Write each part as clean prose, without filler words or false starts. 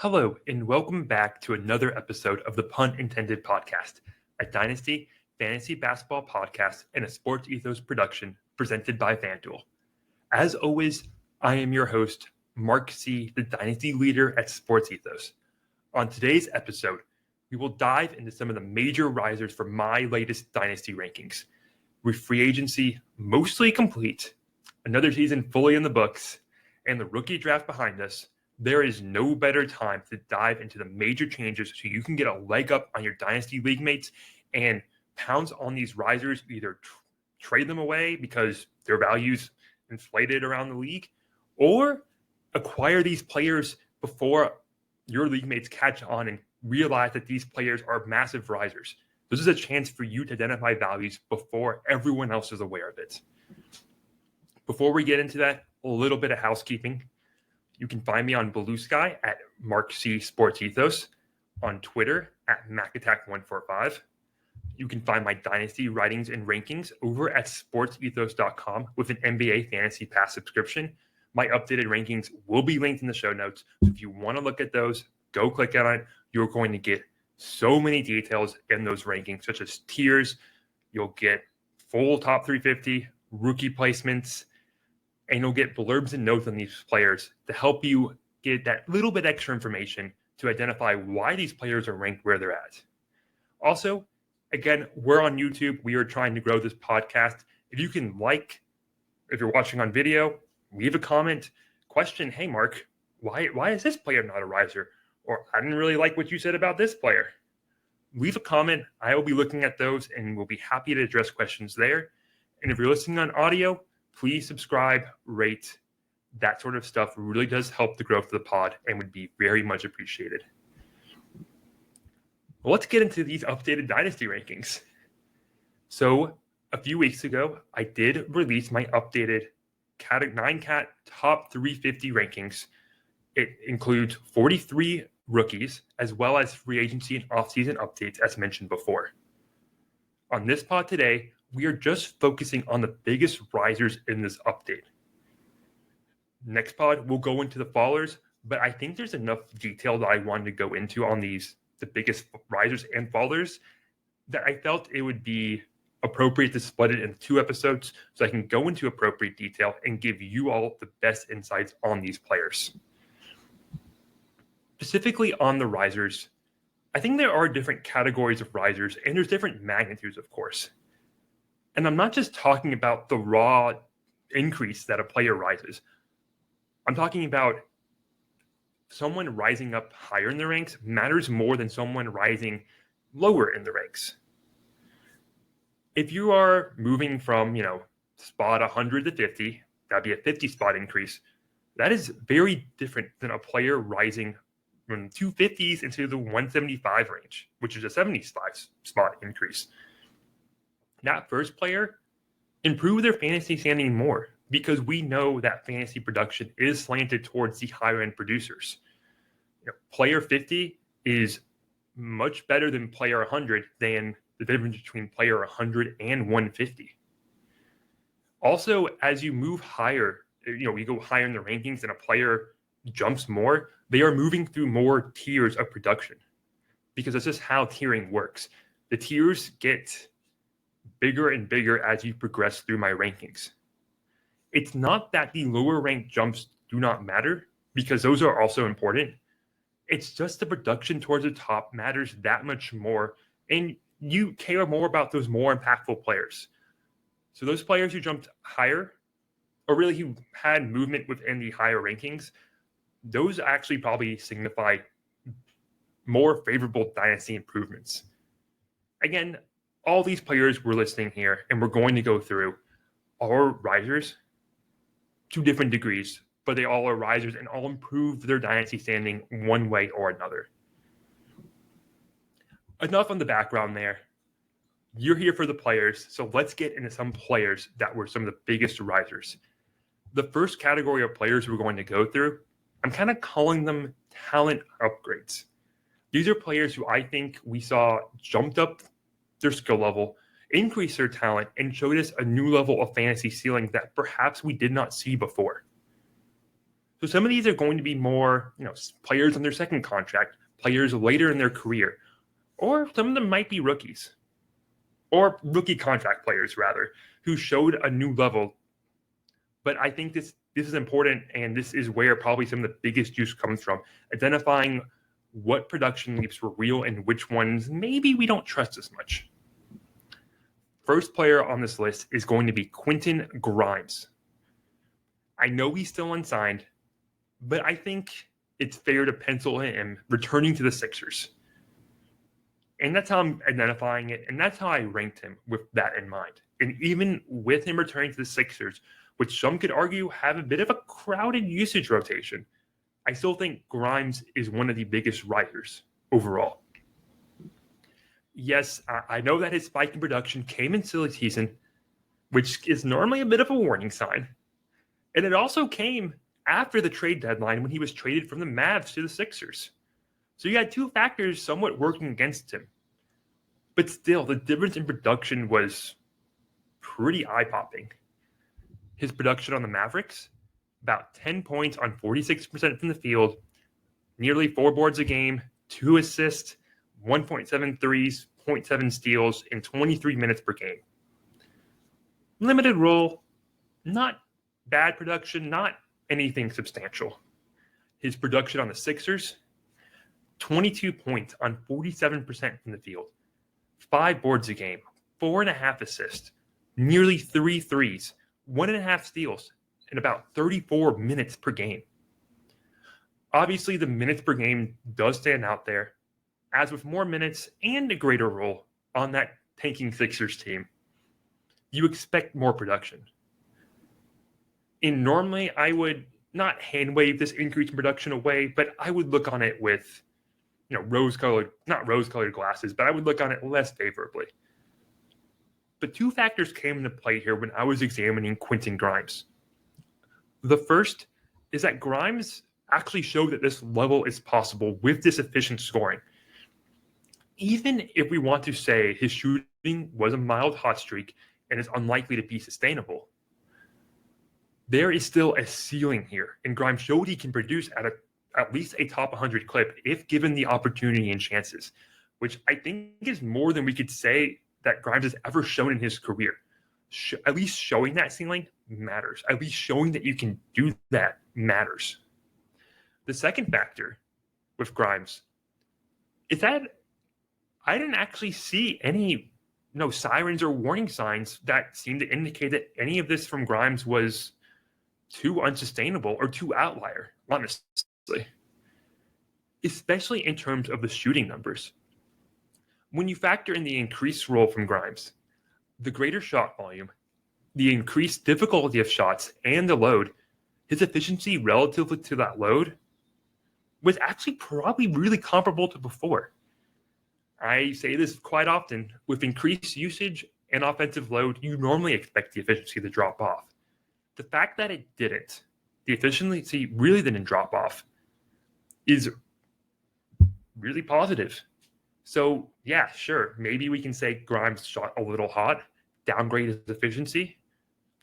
Hello, and welcome back to another episode of the Punt Intended podcast, a Dynasty fantasy basketball podcast and a SportsEthos production presented by FanDuel. As always, I am your host, Mark C., the Dynasty leader at SportsEthos. On today's episode, we will dive into some of the major risers for my latest Dynasty rankings. With free agency mostly complete, another season fully in the books, and the rookie draft behind us, there is no better time to dive into the major changes so you can get a leg up on your Dynasty league mates and pounce on these risers, either trade them away because their value's inflated around the league, or acquire these players before your league mates catch on and realize that these players are massive risers. This is a chance for you to identify values before everyone else is aware of it. Before we get into that, a little bit of housekeeping. You can find me on Blue Sky at Mark C. SportsEthos, on Twitter at MacAttack145. You can find my Dynasty writings and rankings over at sportsethos.com with an NBA Fantasy Pass subscription. My updated rankings will be linked in the show notes. So if you want to look at those, go click on it. You're going to get so many details in those rankings, such as tiers. You'll get full top 350, rookie placements, and you'll get blurbs and notes on these players to help you get that little bit extra information to identify why these players are ranked where they're at. Also, again, we're on YouTube. We are trying to grow this podcast. If you can if you're watching on video, leave a comment, question, hey, Mark, why is this player not a riser? Or I didn't really like what you said about this player. Leave a comment. I will be looking at those and we'll be happy to address questions there. And if you're listening on audio, please subscribe, rate. That sort of stuff really does help the growth of the pod and would be very much appreciated. Well, let's get into these updated Dynasty rankings. So a few weeks ago, I did release my updated 9-cat top 350 rankings. It includes 43 rookies, as well as free agency and offseason updates, as mentioned before. On this pod today, we are just focusing on the biggest risers in this update. Next pod, we'll go into the fallers, but I think there's enough detail that I wanted to go into on the biggest risers and fallers, that I felt it would be appropriate to split it into 2 episodes so I can go into appropriate detail and give you all the best insights on these players. Specifically on the risers, I think there are different categories of risers, and there's different magnitudes, of course. And I'm not just talking about the raw increase that a player rises. I'm talking about someone rising up higher in the ranks matters more than someone rising lower in the ranks. If you are moving from, spot 100 to 50, that'd be a 50 spot increase. That is very different than a player rising from 250s into the 175 range, which is a 75 spot increase. That first player improve their fantasy standing more because we know that fantasy production is slanted towards the higher end producers. Player 50 is much better than player 100 than the difference between player 100 and 150. Also, as you move higher, we go higher in the rankings and a player jumps more, they are moving through more tiers of production because that's just how tiering works. The tiers get bigger and bigger as you progress through my rankings. It's not that the lower ranked jumps do not matter, because those are also important. It's just the production towards the top matters that much more, and you care more about those more impactful players. So those players who jumped higher, or really who had movement within the higher rankings, those actually probably signify more favorable dynasty improvements. Again, all these players we're listing here and we're going to go through are risers to different degrees, but they all are risers and all improve their dynasty standing one way or another. Enough on the background there. You're here for the players, so let's get into some players that were some of the biggest risers. The first category of players we're going to go through, I'm kind of calling them talent upgrades. These are players who I think we saw jumped up their skill level, increased their talent, and showed us a new level of fantasy ceiling that perhaps we did not see before. So some of these are going to be more, players on their second contract, players later in their career, or some of them might be rookies, or rookie contract players rather, who showed a new level. But I think this is important, and this is where probably some of the biggest juice comes from, identifying what production leaps were real and which ones maybe we don't trust as much. First player on this list is going to be Quentin Grimes. I know he's still unsigned, but I think it's fair to pencil him returning to the Sixers. And that's how I'm identifying it, and that's how I ranked him with that in mind. And even with him returning to the Sixers, which some could argue have a bit of a crowded usage rotation, I still think Grimes is one of the biggest risers overall. Yes, I know that his spike in production came in silly season, which is normally a bit of a warning sign. And it also came after the trade deadline when he was traded from the Mavs to the Sixers. So you had two factors somewhat working against him. But still, the difference in production was pretty eye-popping. His production on the Mavericks, about 10 points on 46% from the field, nearly 4 boards a game, 2 assists, 1.7 threes, 0.7 steals in 23 minutes per game. Limited role, not bad production, not anything substantial. His production on the Sixers, 22 points on 47% from the field, 5 boards a game, 4.5 assists, nearly 3 threes, 1.5 steals, in about 34 minutes per game. Obviously, the minutes per game does stand out there, as with more minutes and a greater role on that tanking Sixers team, you expect more production. And normally, I would not hand wave this increase in production away, but I would look on it with, not rose-colored glasses, but I would look on it less favorably. But 2 factors came into play here when I was examining Quentin Grimes. The first is that Grimes actually showed that this level is possible with this efficient scoring. Even if we want to say his shooting was a mild hot streak and is unlikely to be sustainable, there is still a ceiling here, and Grimes showed he can produce at least a top 100 clip if given the opportunity and chances, which I think is more than we could say that Grimes has ever shown in his career. At least showing that ceiling matters. At least showing that you can do that matters. The second factor with Grimes is that I didn't actually see any sirens or warning signs that seemed to indicate that any of this from Grimes was too unsustainable or too outlier, honestly. Especially in terms of the shooting numbers. When you factor in the increased role from Grimes, the greater shot volume, the increased difficulty of shots, and the load, his efficiency relative to that load was actually probably really comparable to before. I say this quite often, with increased usage and offensive load, you normally expect the efficiency to drop off. The fact that it didn't, the efficiency really didn't drop off, is really positive. So, yeah, sure, maybe we can say Grimes shot a little hot, downgrade his efficiency.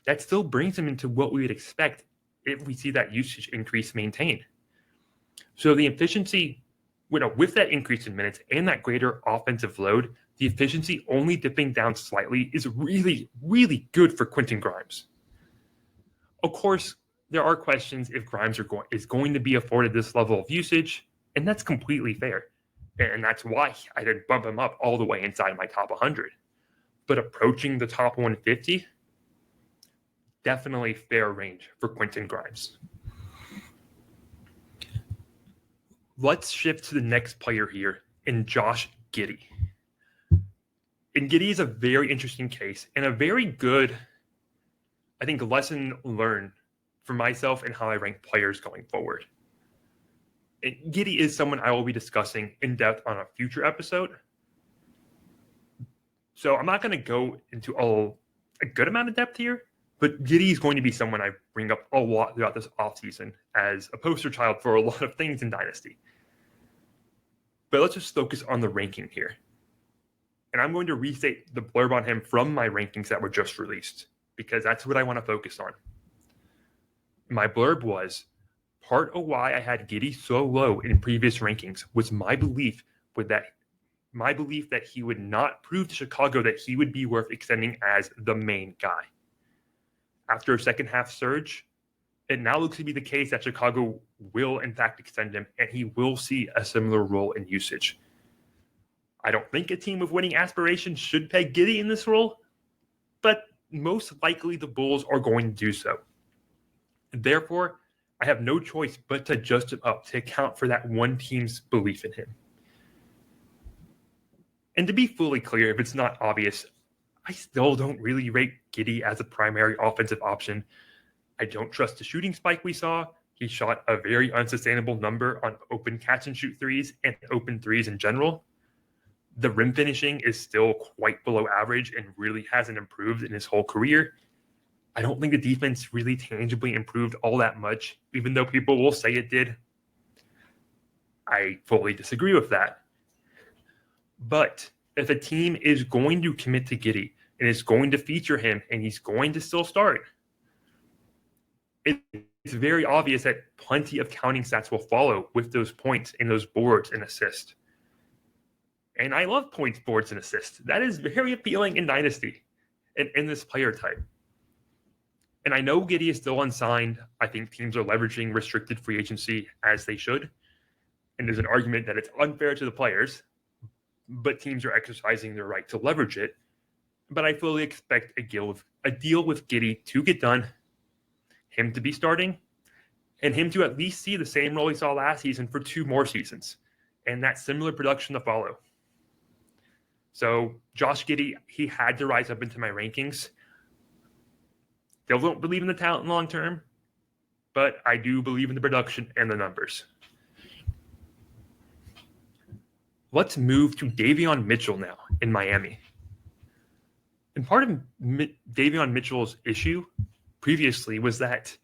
That still brings him into what we would expect if we see that usage increase maintained. So the efficiency, with that increase in minutes and that greater offensive load, the efficiency only dipping down slightly is really, really good for Quentin Grimes. Of course, there are questions if Grimes is going to be afforded this level of usage, and that's completely fair. And that's why I didn't bump him up all the way inside my top 100. But approaching the top 150, definitely fair range for Quentin Grimes. Let's shift to the next player here in Josh Giddey. And Giddey is a very interesting case and a very good, I think, lesson learned for myself and how I rank players going forward. And Giddey is someone I will be discussing in depth on a future episode. So I'm not going to go into a good amount of depth here, but Giddey is going to be someone I bring up a lot throughout this offseason as a poster child for a lot of things in Dynasty. But let's just focus on the ranking here. And I'm going to restate the blurb on him from my rankings that were just released, because that's what I want to focus on. My blurb was, part of why I had Giddey so low in previous rankings was my belief that he would not prove to Chicago that he would be worth extending as the main guy. After a second half surge, it now looks to be the case that Chicago will in fact extend him, and he will see a similar role in usage. I don't think a team with winning aspirations should peg Giddey in this role, but most likely the Bulls are going to do so. Therefore, I have no choice but to adjust him up to account for that one team's belief in him. And to be fully clear, if it's not obvious, I still don't really rate Giddey as a primary offensive option. I don't trust the shooting spike we saw. He shot a very unsustainable number on open catch and shoot threes and open threes in general. The rim finishing is still quite below average and really hasn't improved in his whole career. I don't think the defense really tangibly improved all that much, even though people will say it did. I fully disagree with that. But if a team is going to commit to Giddey and is going to feature him and he's going to still start, it's very obvious that plenty of counting stats will follow with those points and those boards and assists. And I love points, boards, and assists. That is very appealing in Dynasty and in this player type. And I know Giddey is still unsigned. I think teams are leveraging restricted free agency as they should. And there's an argument that it's unfair to the players, but teams are exercising their right to leverage it. But I fully expect a deal with Giddey to get done, him to be starting, and him to at least see the same role he saw last season for 2 more seasons, and that similar production to follow. So Josh Giddey, he had to rise up into my rankings. Still don't believe in the talent long term, but I do believe in the production and the numbers. Let's move to Davion Mitchell now in Miami. And part of Davion Mitchell's issue previously was that,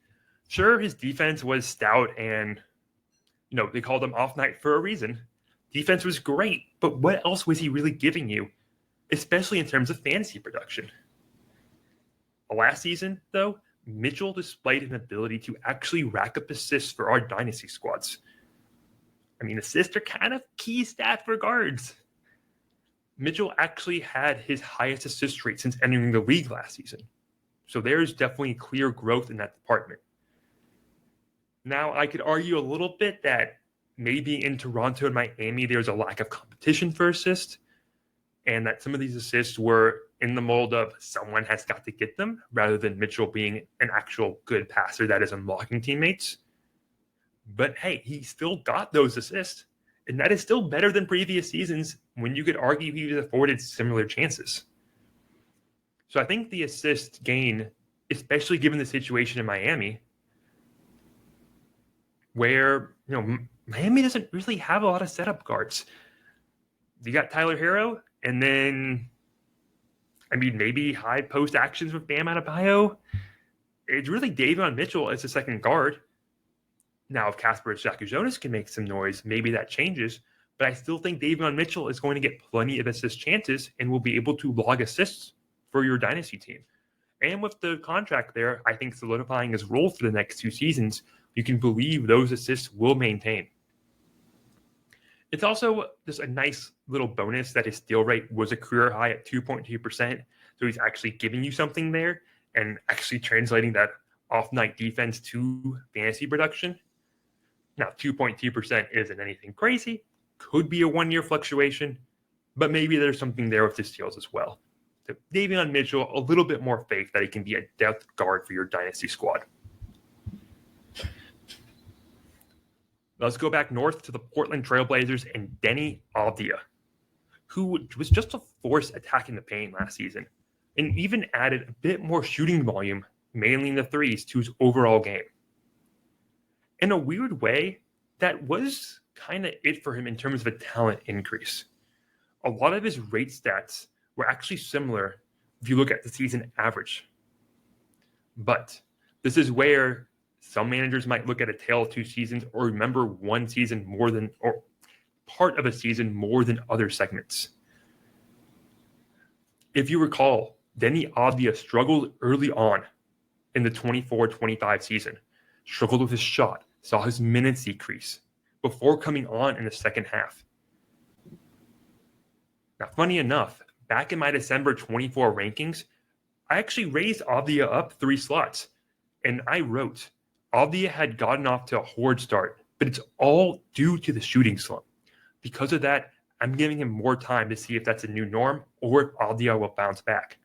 sure, his defense was stout and, they called him off night for a reason. Defense was great, but what else was he really giving you, especially in terms of fantasy production? Last season, though, Mitchell displayed an ability to actually rack up assists for our dynasty squads. I mean, assists are kind of key stat for guards. Mitchell actually had his highest assist rate since entering the league last season. So there's definitely clear growth in that department. Now, I could argue a little bit that maybe in Toronto and Miami, there's a lack of competition for assists, and that some of these assists were in the mold of someone has got to get them rather than Mitchell being an actual good passer that is unlocking teammates. But hey, he still got those assists, and that is still better than previous seasons when you could argue he was afforded similar chances. So I think the assist gain, especially given the situation in Miami, where Miami doesn't really have a lot of setup guards. You got Tyler Herro, and then maybe high post actions with Bam Adebayo. It's really Davion Mitchell as a second guard. Now, if Kasper Jonas can make some noise, maybe that changes. But I still think Davion Mitchell is going to get plenty of assist chances and will be able to log assists for your dynasty team. And with the contract there, I think solidifying his role for the next 2 seasons, you can believe those assists will maintain. It's also just a nice little bonus that his steal rate was a career high at 2.2%. So he's actually giving you something there and actually translating that off-night defense to fantasy production. Now, 2.2% isn't anything crazy. Could be a 1-year fluctuation, but maybe there's something there with the steals as well. So Davion Mitchell, a little bit more faith that he can be a depth guard for your dynasty squad. Let's go back north to the Portland Trailblazers and Deni Avdija, who was just a force attacking the paint last season and even added a bit more shooting volume, mainly in the threes, to his overall game. In a weird way, that was kind of it for him in terms of a talent increase. A lot of his rate stats were actually similar if you look at the season average. But this is where some managers might look at a tale of 2 seasons or remember one season more than, or part of a season more than other segments. If you recall, Deni Avdija struggled early on in the 24-25 season, struggled with his shot, saw his minutes decrease before coming on in the second half. Now, funny enough, back in my December 24 rankings, I actually raised Avdija up 3 slots. And I wrote, Avdija had gotten off to a horrid start, but it's all due to the shooting slump. Because of that, I'm giving him more time to see if that's a new norm or if Avdija will bounce back.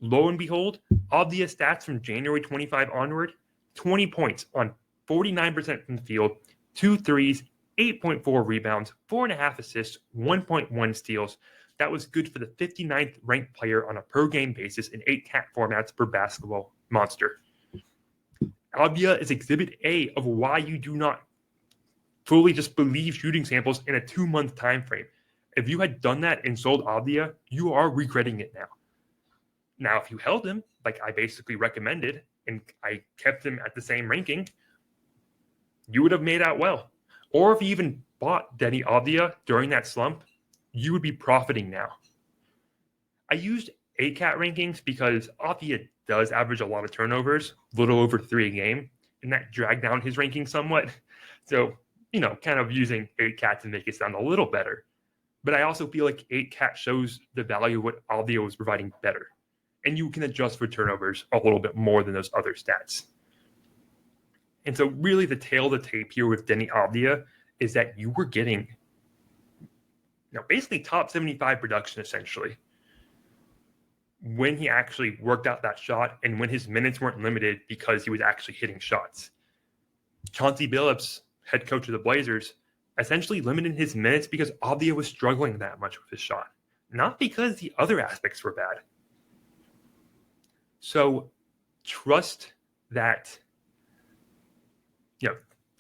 Lo and behold, Avdija stats from January 25 onward, 20 points on 49% from the field, 2 threes, 8.4 rebounds, 4.5 assists, 1.1 steals. That was good for the 59th ranked player on a per-game basis in 8 cat formats per basketball monster. Avdija is exhibit A of why you do not fully just believe shooting samples in a 2-month time frame. If you had done that and sold Avdija, you are regretting it now. Now, if you held him, like I basically recommended, and I kept him at the same ranking, you would have made out well. Or if you even bought Deni Avdija during that slump, you would be profiting now. I used ACAT rankings because Avdija does average a lot of turnovers, a little over 3 a game, and that dragged down his ranking somewhat. So, kind of using ACAT to make it sound a little better. But I also feel like ACAT shows the value of what Avdija was providing better. And you can adjust for turnovers a little bit more than those other stats. And so really the tail of the tape here with Deni Avdija is that you were getting basically top 75 production essentially when he actually worked out that shot and when his minutes weren't limited because he was actually hitting shots. Chauncey Billups, head coach of the Blazers, essentially limited his minutes because Avdija was struggling that much with his shot, not because the other aspects were bad. So trust that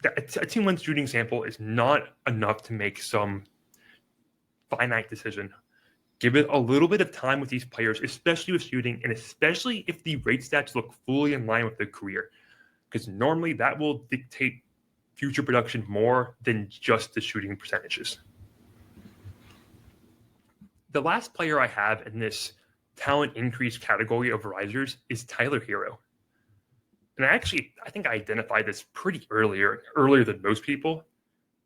a 2-month shooting sample is not enough to make some finite decision. Give it a little bit of time with these players, especially with shooting, and especially if the rate stats look fully in line with their career, because normally that will dictate future production more than just the shooting percentages. The last player I have in this talent increase category of risers is Tyler Herro. And I think I identified this pretty earlier than most people.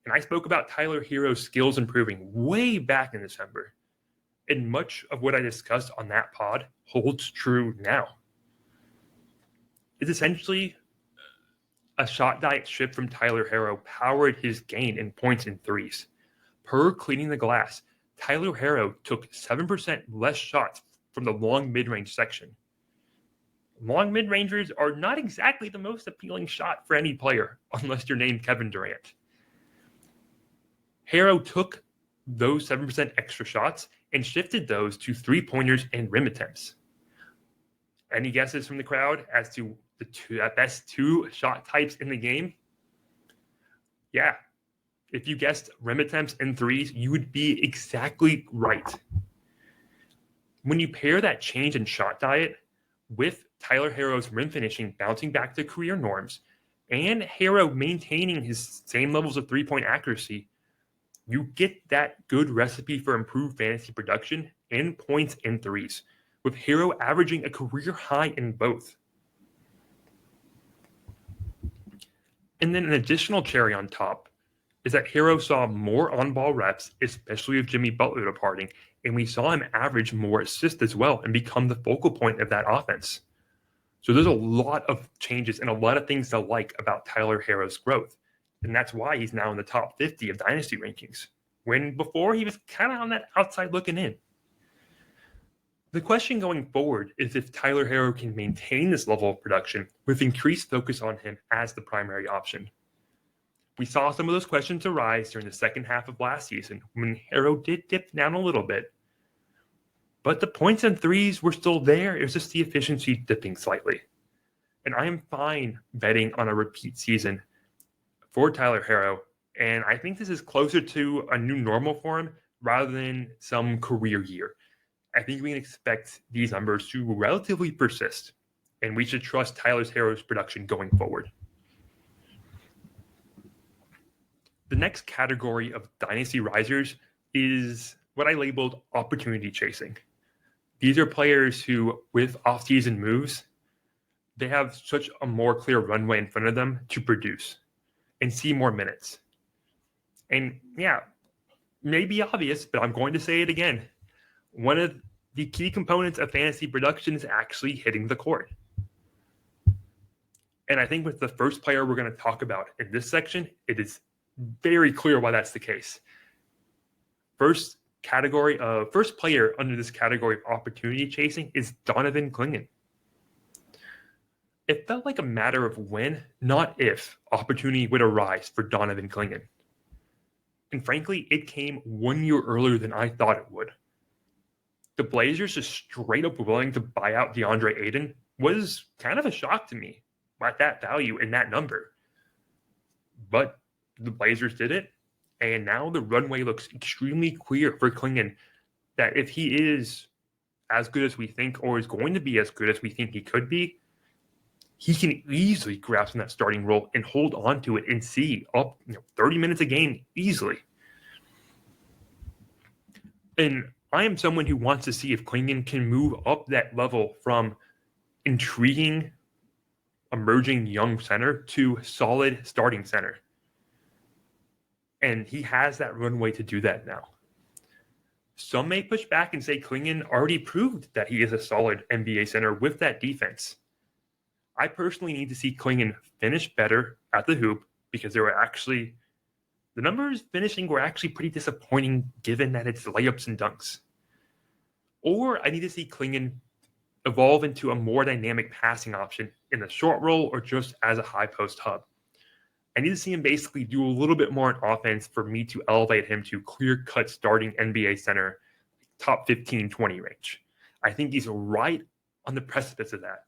And I spoke about Tyler Herro's skills improving way back in December. And much of what I discussed on that pod holds true now. It's essentially a shot diet shift from Tyler Herro powered his gain in points and threes. Per cleaning the glass, Tyler Herro took 7% less shots from the long mid-range section. Long mid-rangers are not exactly the most appealing shot for any player, unless you're named Kevin Durant. Herro took those 7% extra shots and shifted those to 3-pointers and rim attempts. Any guesses from the crowd as to the best 2 shot types in the game? Yeah. If you guessed rim attempts and threes, you would be exactly right. When you pair that change in shot diet with Tyler Herro's rim finishing bouncing back to career norms and Herro maintaining his same levels of 3-point accuracy, you get that good recipe for improved fantasy production in points and threes, with Herro averaging a career high in both. And then an additional cherry on top is that Herro saw more on-ball reps, especially with Jimmy Butler departing, and we saw him average more assists as well and become the focal point of that offense. So there's a lot of changes and a lot of things to like about Tyler Herro's growth. And that's why he's now in the top 50 of Dynasty rankings, when before he was kind of on that outside looking in. The question going forward is if Tyler Herro can maintain this level of production with increased focus on him as the primary option. We saw some of those questions arise during the second half of last season when Herro did dip down a little bit. But the points and threes were still there. It was just the efficiency dipping slightly. And I am fine betting on a repeat season for Tyler Herro. And I think this is closer to a new normal for him rather than some career year. I think we can expect these numbers to relatively persist. And we should trust Tyler Herro's production going forward. The next category of dynasty risers is what I labeled opportunity chasing. These are players who, with off-season moves, they have such a more clear runway in front of them to produce and see more minutes. And yeah, may be obvious, but I'm going to say it again. One of the key components of fantasy production is actually hitting the court. And I think with the first player we're going to talk about in this section, it is very clear why that's the case. First player under this category of opportunity chasing is Donovan Clingan. It felt like a matter of when, not if, opportunity would arise for Donovan Clingan. And frankly, it came 1 year earlier than I thought it would. The Blazers just straight up willing to buy out DeAndre Ayton was kind of a shock to me at that value and that number. But the Blazers did it, and now the runway looks extremely clear for Clingan that if he is as good as we think or is going to be as good as we think he could be, he can easily grasp in that starting role and hold on to it and see up 30 minutes a game easily. And I am someone who wants to see if Clingan can move up that level from intriguing, emerging young center to solid starting center. And he has that runway to do that now. Some may push back and say Clingan already proved that he is a solid NBA center with that defense. I personally need to see Clingan finish better at the hoop because the numbers finishing were actually pretty disappointing given that it's layups and dunks. Or I need to see Clingan evolve into a more dynamic passing option in the short roll or just as a high post hub. I need to see him basically do a little bit more in offense for me to elevate him to clear-cut starting NBA center, top 15, 20 range. I think he's right on the precipice of that.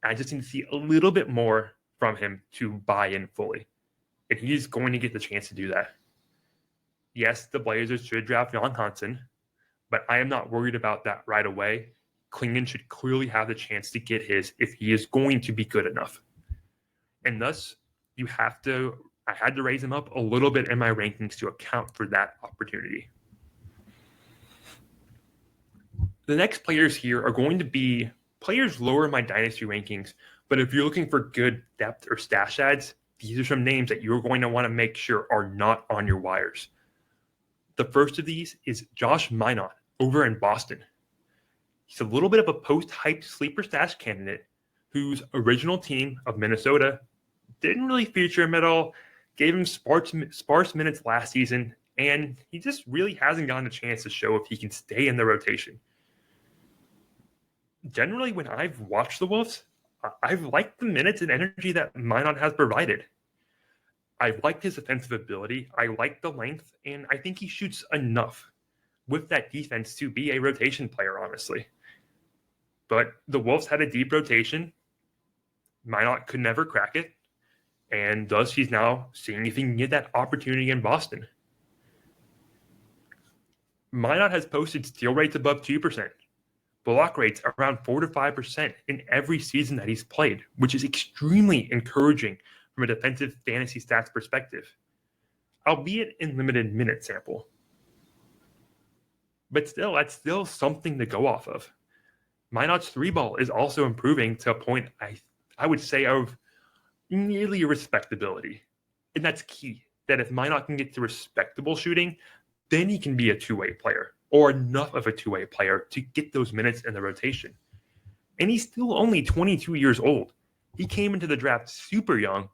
I just need to see a little bit more from him to buy in fully. And he's going to get the chance to do that. Yes, the Blazers should draft Jan Hansen, but I am not worried about that right away. Clingan should clearly have the chance to get his if he is going to be good enough. And thus, I had to raise him up a little bit in my rankings to account for that opportunity. The next players here are going to be players lower in my dynasty rankings, but if you're looking for good depth or stash ads, these are some names that you're going to want to make sure are not on your wires. The first of these is Josh Minott over in Boston. He's a little bit of a post-hyped sleeper stash candidate whose original team of Minnesota didn't really feature him at all, gave him sparse minutes last season, and he just really hasn't gotten a chance to show if he can stay in the rotation. Generally, when I've watched the Wolves, I've liked the minutes and energy that Minott has provided. I've liked his offensive ability, I like the length, and I think he shoots enough with that defense to be a rotation player, honestly. But the Wolves had a deep rotation. Minott could never crack it. And thus, he's now seeing if he can get that opportunity in Boston. Minott has posted steal rates above 2%, block rates around 4 to 5% in every season that he's played, which is extremely encouraging from a defensive fantasy stats perspective, albeit in limited minute sample. But still, that's still something to go off of. Minott's three ball is also improving to a point I would say of nearly respectability. And that's key, that if Minott can get to respectable shooting, then he can be a two-way player or enough of a two-way player to get those minutes in the rotation. And he's still only 22 years old. He came into the draft super young,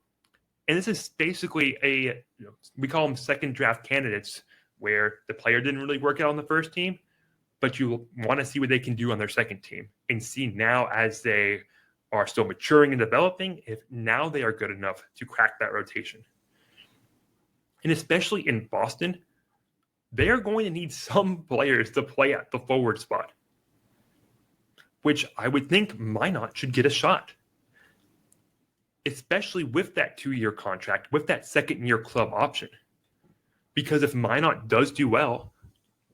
and this is basically we call them second draft candidates, where the player didn't really work out on the first team, but you want to see what they can do on their second team and see now as they are still maturing and developing, if now they are good enough to crack that rotation. And especially in Boston, they are going to need some players to play at the forward spot, which I would think Minott should get a shot, especially with that 2-year contract, with that second-year club option. Because if Minott does do well,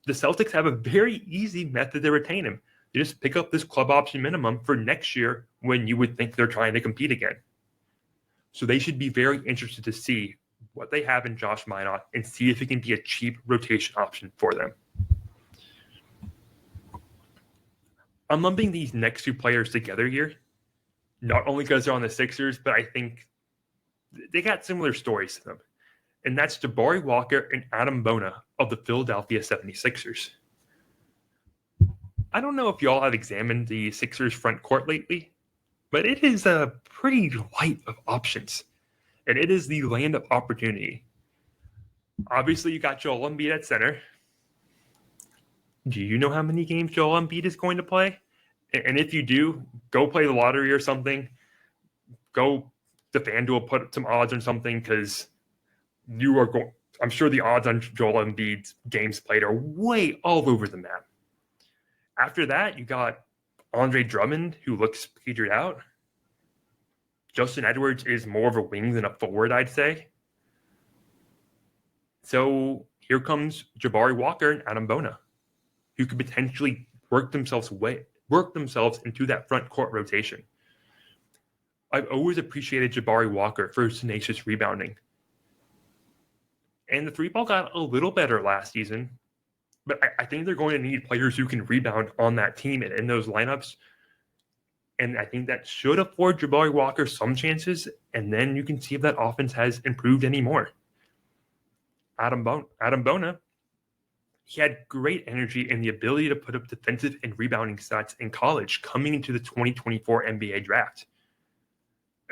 the Celtics have a very easy method to retain him. They just pick up this club option minimum for next year when you would think they're trying to compete again. So they should be very interested to see what they have in Josh Minott and see if it can be a cheap rotation option for them. I'm lumping these next two players together here not only because they're on the Sixers, but I think they got similar stories to them. And that's Jabari Walker and Adem Bona of the Philadelphia 76ers. I don't know if y'all have examined the Sixers front court lately, but it is a pretty light of options. And it is the land of opportunity. Obviously, you got Joel Embiid at center. Do you know how many games Joel Embiid is going to play? And if you do, go play the lottery or something. Go to FanDuel, put some odds on something, because you are going. I'm sure the odds on Joel Embiid's games played are way all over the map. After that, you got Andre Drummond, who looks petered out. Justin Edwards is more of a wing than a forward, I'd say. So here comes Jabari Walker and Adem Bona, who could potentially work themselves into that front court rotation. I've always appreciated Jabari Walker for his tenacious rebounding. And the three ball got a little better last season, but I think they're going to need players who can rebound on that team and in those lineups. And I think that should afford Jabari Walker some chances, and then you can see if that offense has improved anymore. Adem Bona, he had great energy and the ability to put up defensive and rebounding stats in college coming into the 2024 NBA draft.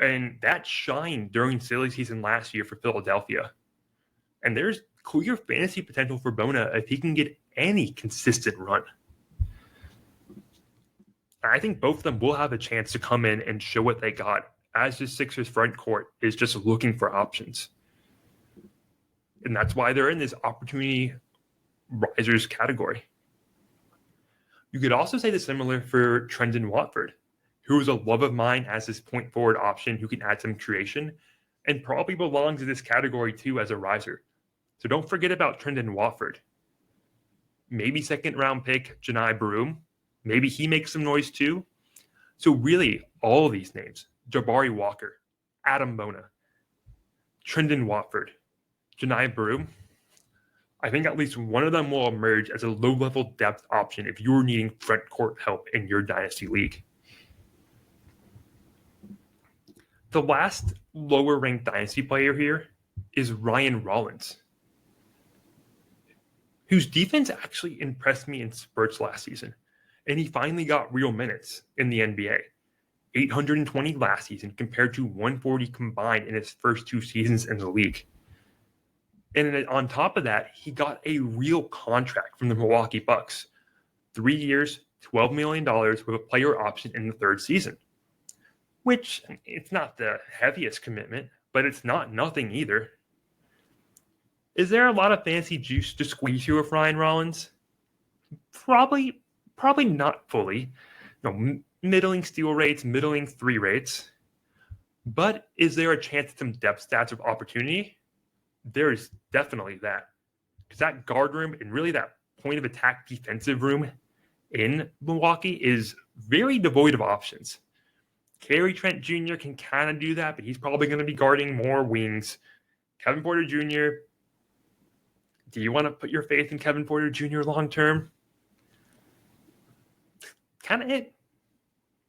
And that shined during silly season last year for Philadelphia. And there's clear fantasy potential for Bona if he can get any consistent run. I think both of them will have a chance to come in and show what they got, as the Sixers front court is just looking for options. And that's why they're in this opportunity risers category. You could also say the similar for Trendon Watford, who is a love of mine as this point forward option who can add some creation and probably belongs in this category too as a riser. So don't forget about Trendon Watford. Maybe second round pick Janai Barum. Maybe he makes some noise too. So really, all of these names, Jabari Walker, Adem Bona, Trendon Watford, Janai Barum, I think at least one of them will emerge as a low-level depth option if you're needing front court help in your Dynasty league. The last lower-ranked Dynasty player here is Ryan Rollins, whose defense actually impressed me in spurts last season. And he finally got real minutes in the NBA. 820 last season compared to 140 combined in his first two seasons in the league. And on top of that, he got a real contract from the Milwaukee Bucks. 3 years, $12 million with a player option in the third season. Which, it's not the heaviest commitment, but it's not nothing either. Is there a lot of fancy juice to squeeze here with Ryan Rollins? Probably not fully. Middling steal rates, middling three rates. But is there a chance at some depth stats of opportunity? There is definitely that. Because that guard room and really that point of attack defensive room in Milwaukee is very devoid of options. Gary Trent Jr. can kind of do that, but he's probably going to be guarding more wings. Kevin Porter Jr., do you want to put your faith in Kevin Porter Jr. long term? Kind of it.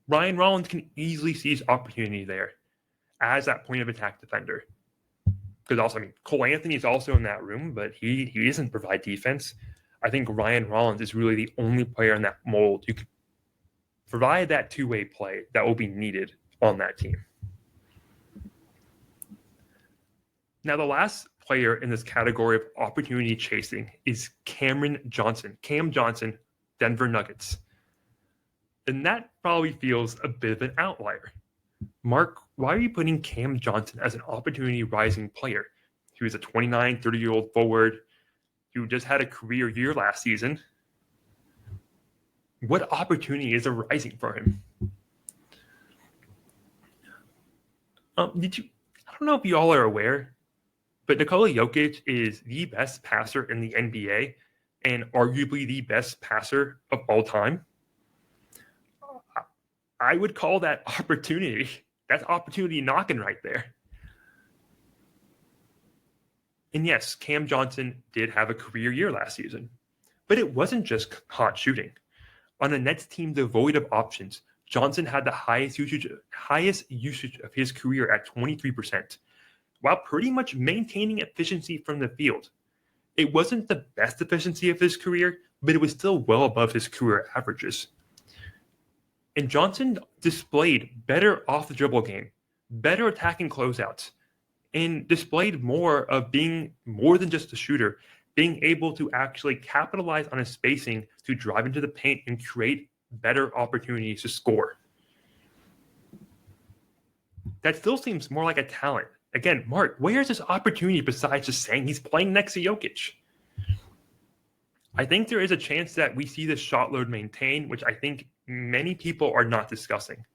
Ryan Rollins can easily seize opportunity there as that point of attack defender. Because also, Cole Anthony is also in that room, but he doesn't provide defense. I think Ryan Rollins is really the only player in that mold who could provide that two-way play that will be needed on that team. Now, the last player in this category of opportunity chasing is Cam Johnson, Denver Nuggets. And that probably feels a bit of an outlier. Mark, why are you putting Cam Johnson as an opportunity rising player? He was a 29, 30-year-old forward who just had a career year last season. What opportunity is arising for him? I don't know if you all are aware, but Nikola Jokic is the best passer in the NBA and arguably the best passer of all time. I would call that opportunity. That's opportunity knocking right there. And yes, Cam Johnson did have a career year last season, but it wasn't just hot shooting. On a Nets team devoid of options, Johnson had the highest usage of his career at 23%, while pretty much maintaining efficiency from the field. It wasn't the best efficiency of his career, but it was still well above his career averages. And Johnson displayed better off-the-dribble game, better attacking closeouts, and displayed more of being more than just a shooter, being able to actually capitalize on his spacing to drive into the paint and create better opportunities to score. That still seems more like a talent. Again, Mark, where's this opportunity besides just saying he's playing next to Jokic? I think there is a chance that we see this shot load maintain, which I think many people are not discussing.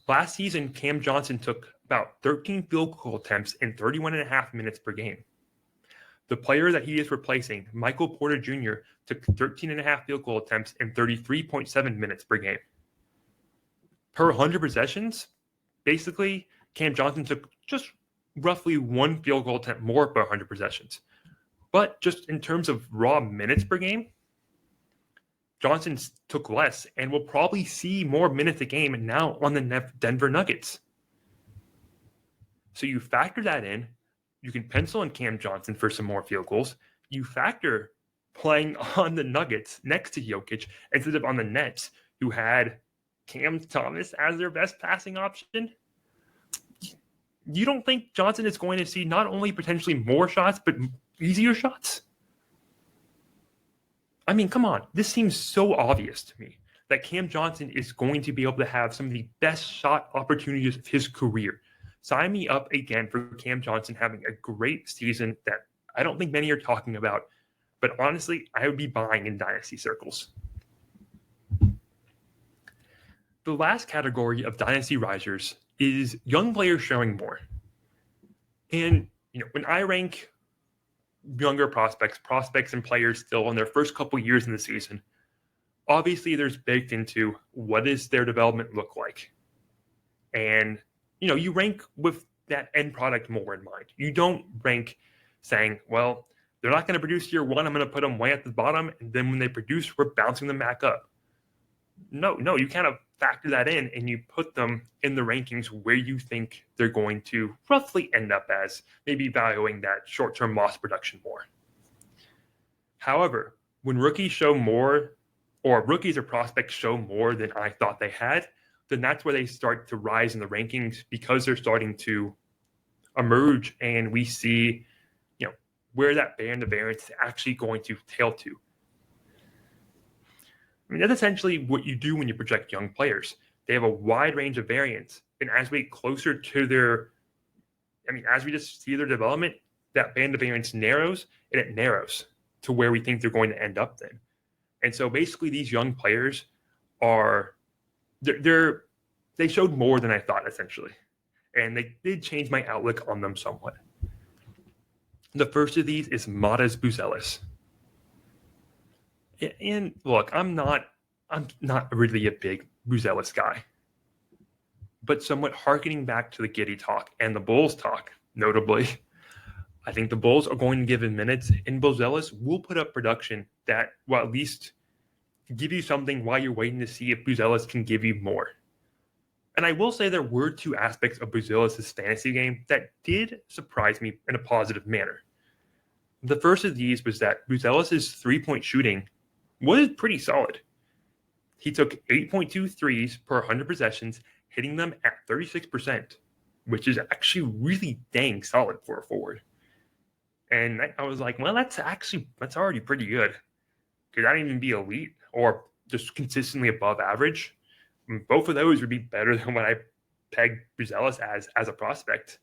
Last season, Cam Johnson took about 13 field goal attempts in 31.5 minutes per game. The player that he is replacing, Michael Porter Jr., took 13.5 field goal attempts in 33.7 minutes per game. Per 100 possessions, basically, Cam Johnson took just roughly one field goal attempt more per 100 possessions. But just in terms of raw minutes per game, Johnson took less and will probably see more minutes a game now on the Denver Nuggets. So you factor that in. You can pencil in Cam Johnson for some more field goals. You factor playing on the Nuggets next to Jokic instead of on the Nets, who had Cam Thomas as their best passing option. You don't think Johnson is going to see not only potentially more shots, but easier shots? I mean, come on. This seems so obvious to me that Cam Johnson is going to be able to have some of the best shot opportunities of his career. Sign me up again for Cam Johnson having a great season that I don't think many are talking about, but honestly, I would be buying in Dynasty circles. The last category of Dynasty risers is young players showing more. And, when I rank younger prospects and players still in their first couple years in the season, obviously there's baked into what does their development look like. And, you rank with that end product more in mind. You don't rank saying, well, they're not going to produce year one, I'm going to put them way at the bottom, and then when they produce, we're bouncing them back up. No, you kind of factor that in and you put them in the rankings where you think they're going to roughly end up as, maybe valuing that short-term loss production more. However, when rookies show more, or rookies or prospects show more than I thought they had, then that's where they start to rise in the rankings because they're starting to emerge and we see, where that band of variance is actually going to tail to. I mean, that's essentially what you do when you project young players. They have a wide range of variance. And as we get closer to as we just see their development, that band of variance narrows, and it narrows to where we think they're going to end up then. And so basically these young players they showed more than I thought, essentially. And they did change my outlook on them somewhat. The first of these is Mata's Buzelis. And look, I'm not really a big Buzelis guy, but somewhat hearkening back to the Giddey talk and the Bulls talk, notably, I think the Bulls are going to give him minutes, and Buzelis will put up production that will at least give you something while you're waiting to see if Buzelis can give you more. And I will say there were two aspects of Buzelis' fantasy game that did surprise me in a positive manner. The first of these was that Buzelis' three-point shooting was pretty solid. He took 8.2 threes per 100 possessions, hitting them at 36%, which is actually really dang solid for a forward. And I was like, well, that's already pretty good. Could that even be elite or just consistently above average? Both of those would be better than what I pegged Buzelis as a prospect.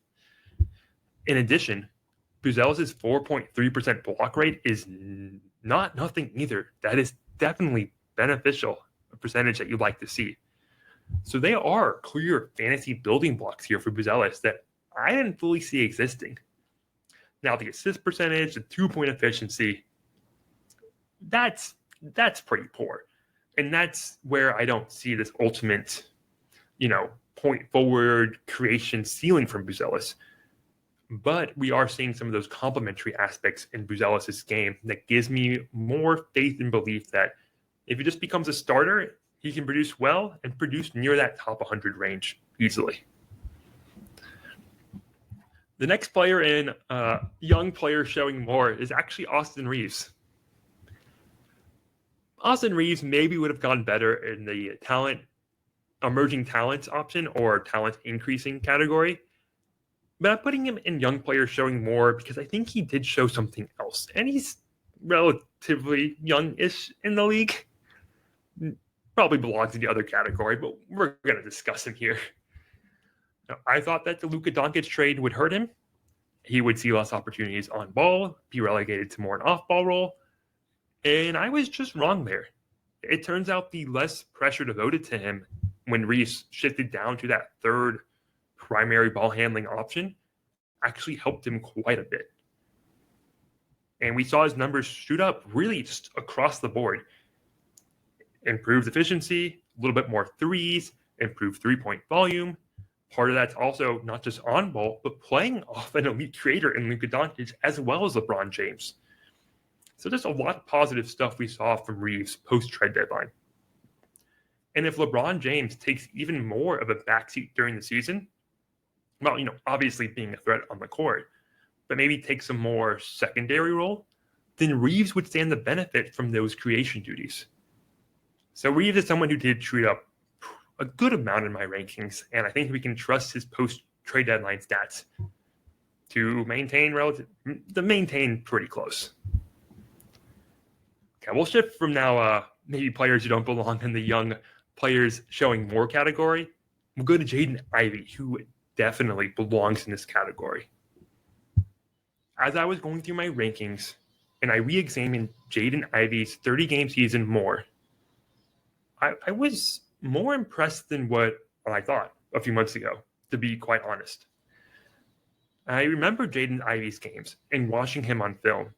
In addition, Buzelis' 4.3% block rate is not nothing either. That is definitely beneficial, a percentage that you'd like to see. So they are clear fantasy building blocks here for Buzelis that I didn't fully see existing. Now the assist percentage, the 2-point efficiency, that's pretty poor. And that's where I don't see this ultimate, point forward creation ceiling from Buzelis. But we are seeing some of those complementary aspects in Buzelis' game that gives me more faith and belief that If he just becomes a starter, he can produce well and produce near that top 100 range easily. The next player in young player showing more is actually Austin Reaves. Austin Reaves maybe would have gone better in the emerging talents option or talent increasing category. But I'm putting him in young players showing more because I think he did show something else. And he's relatively young-ish in the league. Probably belongs in the other category, but we're going to discuss him here. Now, I thought that the Luka Doncic trade would hurt him. He would see less opportunities on ball, be relegated to more an off-ball role. And I was just wrong there. It turns out the less pressure devoted to him when Reaves shifted down to that third primary ball handling option actually helped him quite a bit. And we saw his numbers shoot up really just across the board. Improved efficiency, a little bit more threes, improved three-point volume. Part of that's also not just on ball, but playing off an elite creator in Luka Doncic as well as LeBron James. So there's a lot of positive stuff we saw from Reaves post-trade deadline. And if LeBron James takes even more of a backseat during the season, well, obviously being a threat on the court, but maybe take some more secondary role, then Reaves would stand to benefit from those creation duties. So Reaves is someone who did shoot up a good amount in my rankings, and I think we can trust his post-trade deadline stats to maintain pretty close. Okay, we'll shift from now maybe players who don't belong in the young players showing more category. We'll go to Jaden Ivey, who definitely belongs in this category. As I was going through my rankings and I re-examined Jaden Ivey's 30-game season more, I was more impressed than what I thought a few months ago, to be quite honest. I remember Jaden Ivey's games and watching him on film.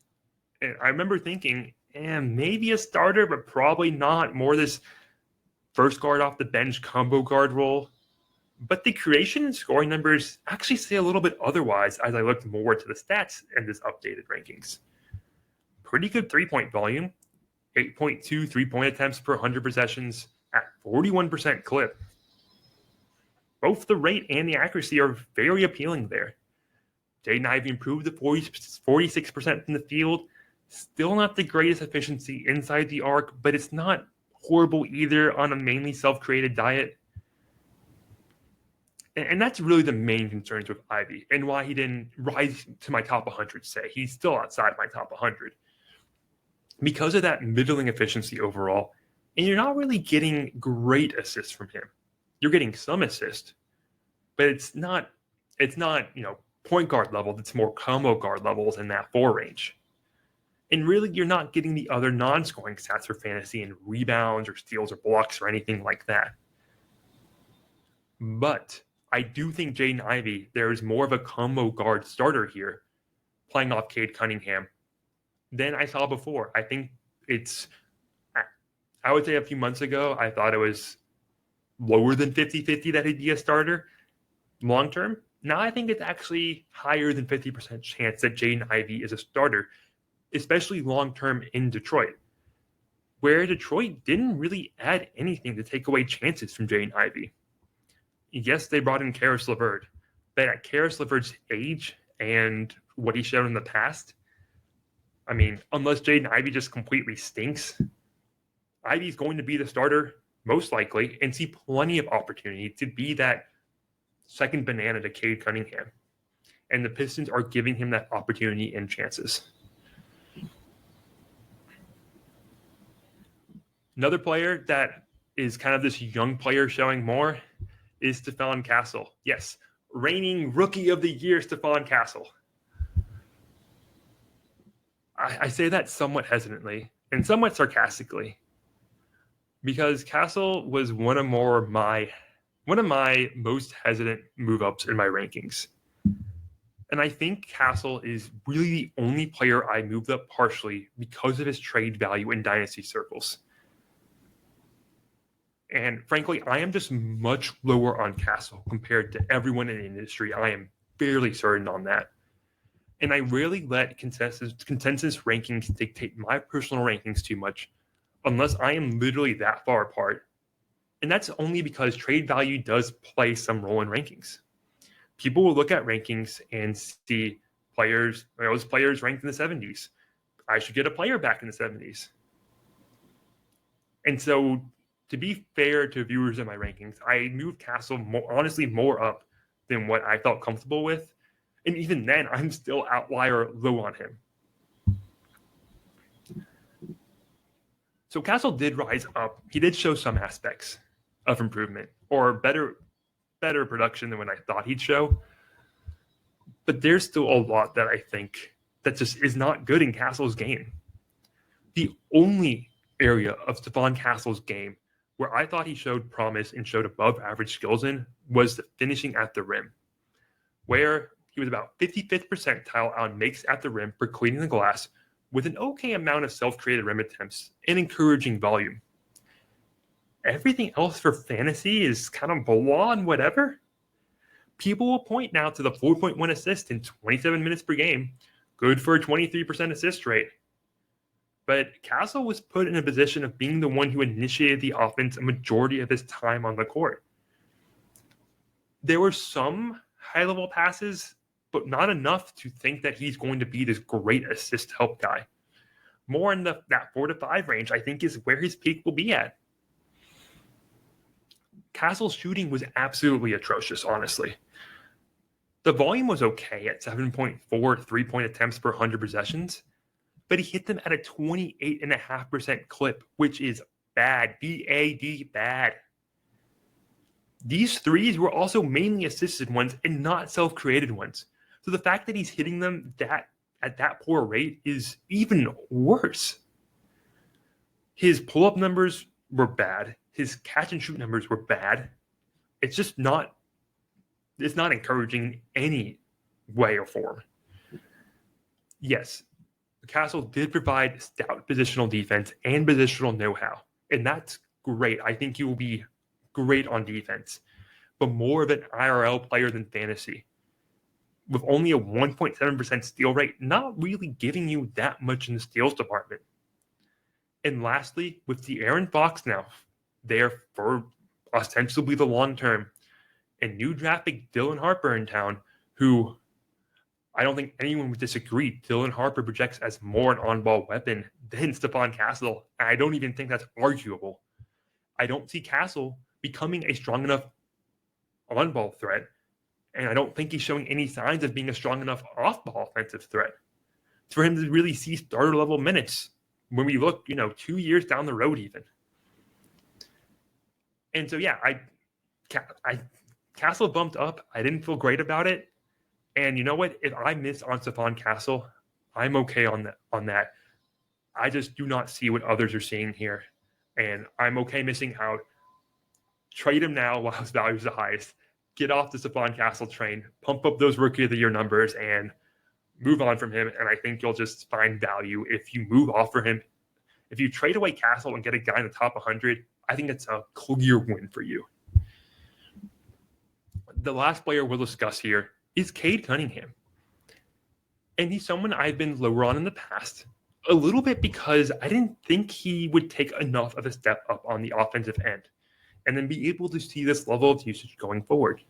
And I remember thinking, maybe a starter, but probably not. More this first guard off the bench combo guard role. But the creation and scoring numbers actually say a little bit otherwise as I looked more to the stats in this updated rankings. Pretty good three-point volume, 8.2 three-point attempts per 100 possessions at 41% clip. Both the rate and the accuracy are very appealing there. Jaden Ivey improved to 46% from the field. Still not the greatest efficiency inside the arc, but it's not horrible either on a mainly self-created diet. And that's really the main concerns with Ivey and why he didn't rise to my top 100, say. He's still outside my top 100. Because of that middling efficiency overall, and you're not really getting great assists from him. You're getting some assist, but it's not point guard level. It's more combo guard levels in that 4 range. And really, you're not getting the other non-scoring stats for fantasy and rebounds or steals or blocks or anything like that. But I do think Jaden Ivey, there is more of a combo guard starter here, playing off Cade Cunningham, than I saw before. I think I would say a few months ago, I thought it was lower than 50-50 that he'd be a starter long term. Now I think it's actually higher than 50% chance that Jaden Ivey is a starter, especially long-term in Detroit, where Detroit didn't really add anything to take away chances from Jaden Ivey. Yes, they brought in Karis LeVert, but at Karis LeVert's age and what he's shown in the past, I mean, unless Jaden Ivey just completely stinks, Ivey's going to be the starter most likely and see plenty of opportunity to be that second banana to Cade Cunningham. And the Pistons are giving him that opportunity and chances. Another player that is kind of this young player showing more is Stephon Castle. Yes, reigning Rookie of the Year, Stephon Castle. I say that somewhat hesitantly and somewhat sarcastically because Castle was one of my most hesitant move-ups in my rankings. And I think Castle is really the only player I moved up partially because of his trade value in Dynasty circles. And frankly, I am just much lower on Castle compared to everyone in the industry. I am fairly certain on that. And I rarely let consensus rankings dictate my personal rankings too much unless I am literally that far apart. And that's only because trade value does play some role in rankings. People will look at rankings and see players, those players ranked in the 70s. I should get a player back in the 70s. And so, to be fair to viewers in my rankings, I moved Castle more up than what I felt comfortable with. And even then, I'm still outlier low on him. So Castle did rise up. He did show some aspects of improvement or better production than what I thought he'd show. But there's still a lot that I think that just is not good in Castle's game. The only area of Stephon Castle's game where I thought he showed promise and showed above average skills in was the finishing at the rim, where he was about 55th percentile on makes at the rim for cleaning the glass with an okay amount of self-created rim attempts and encouraging volume. Everything else for fantasy is kind of blah and whatever. People will point now to the 4.1 assists in 27 minutes per game, good for a 23% assist rate. But Castle was put in a position of being the one who initiated the offense a majority of his time on the court. There were some high-level passes, but not enough to think that he's going to be this great assist help guy. More in that 4 to 5 range, I think, is where his peak will be at. Castle's shooting was absolutely atrocious, honestly. The volume was okay at 7.4 3-point attempts per 100 possessions, but he hit them at a 28.5% clip, which is bad. B-A-D, bad. These threes were also mainly assisted ones and not self-created ones. So the fact that he's hitting them at that poor rate is even worse. His pull-up numbers were bad. His catch and shoot numbers were bad. It's just not encouraging any way or form. Yes, Castle did provide stout positional defense and positional know-how, and that's great. I think he will be great on defense, but more of an IRL player than fantasy. With only a 1.7% steal rate, not really giving you that much in the steals department. And lastly, with the Aaron Fox now there for ostensibly the long term, and new draft pick Dylan Harper in town, who I don't think anyone would disagree. Dylan Harper projects as more an on-ball weapon than Stephon Castle. And I don't even think that's arguable. I don't see Castle becoming a strong enough on-ball threat, and I don't think he's showing any signs of being a strong enough off-ball offensive threat for him to really see starter-level minutes when we look, 2 years down the road even. And so, yeah, Castle bumped up. I didn't feel great about it. And you know what? If I miss on Stephon Castle, I'm okay on that. I just do not see what others are seeing here. And I'm okay missing out. Trade him now while his value is the highest. Get off the Stephon Castle train. Pump up those Rookie of the Year numbers and move on from him. And I think you'll just find value if you move off for him. If you trade away Castle and get a guy in the top 100, I think it's a clear win for you. The last player we'll discuss here is Cade Cunningham. And he's someone I've been lower on in the past, a little bit because I didn't think he would take enough of a step up on the offensive end and then be able to see this level of usage going forward.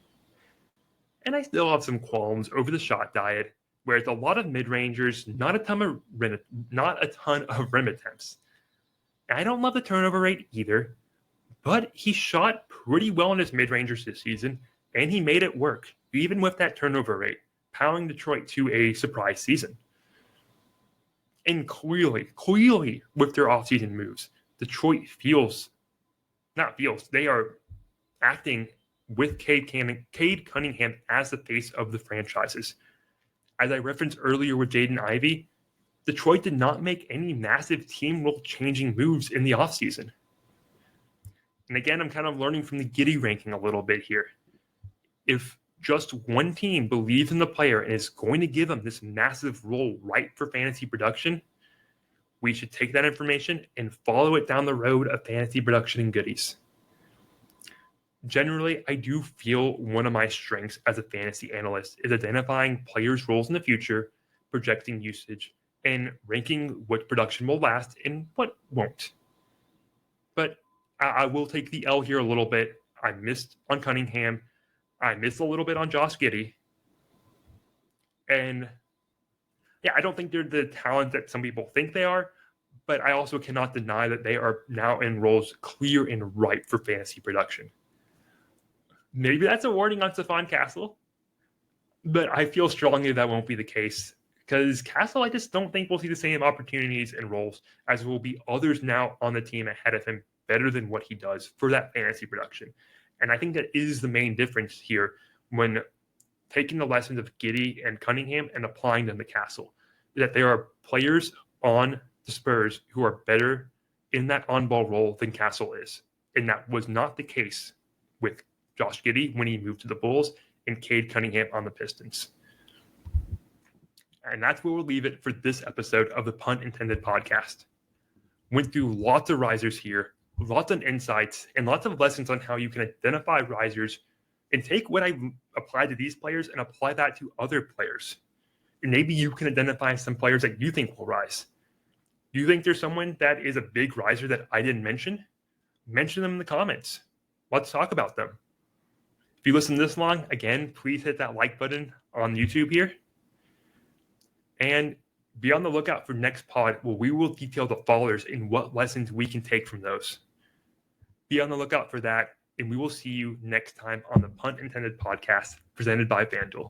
And I still have some qualms over the shot diet, where it's a lot of mid-rangers, not a ton of rim attempts. I don't love the turnover rate either, but he shot pretty well in his mid-rangers this season, and he made it work, even with that turnover rate, powering Detroit to a surprise season. And clearly, with their offseason moves, Detroit they are acting with Cade Cunningham as the face of the franchises. As I referenced earlier with Jaden Ivey, Detroit did not make any massive team role-changing moves in the offseason. And again, I'm kind of learning from the Giddey ranking a little bit here. If just one team believes in the player and is going to give him this massive role right for fantasy production, we should take that information and follow it down the road of fantasy production and goodies. Generally, I do feel one of my strengths as a fantasy analyst is identifying players' roles in the future, projecting usage, and ranking what production will last and what won't. But I will take the L here a little bit. I missed on Cunningham. I missed a little bit on Josh Giddey. And yeah, I don't think they're the talent that some people think they are, but I also cannot deny that they are now in roles clear and ripe for fantasy production. Maybe that's a warning on Stephon Castle, but I feel strongly that won't be the case because Castle, I just don't think we'll see the same opportunities and roles as will be others now on the team ahead of him better than what he does for that fantasy production. And I think that is the main difference here when taking the lessons of Giddey and Cunningham and applying them to Castle, that there are players on the Spurs who are better in that on-ball role than Castle is. And that was not the case with Josh Giddey when he moved to the Bulls and Cade Cunningham on the Pistons. And that's where we'll leave it for this episode of the Punt Intended podcast. Went through lots of risers here, lots of insights, and lots of lessons on how you can identify risers and take what I applied to these players and apply that to other players. And maybe you can identify some players that you think will rise. Do you think there's someone that is a big riser that I didn't mention? Mention them in the comments. Let's talk about them. If you listen this long, again, please hit that like button on YouTube here. And be on the lookout for next pod where we will detail the fallers and what lessons we can take from those. Be on the lookout for that, and we will see you next time on the Punt Intended podcast presented by FanDuel.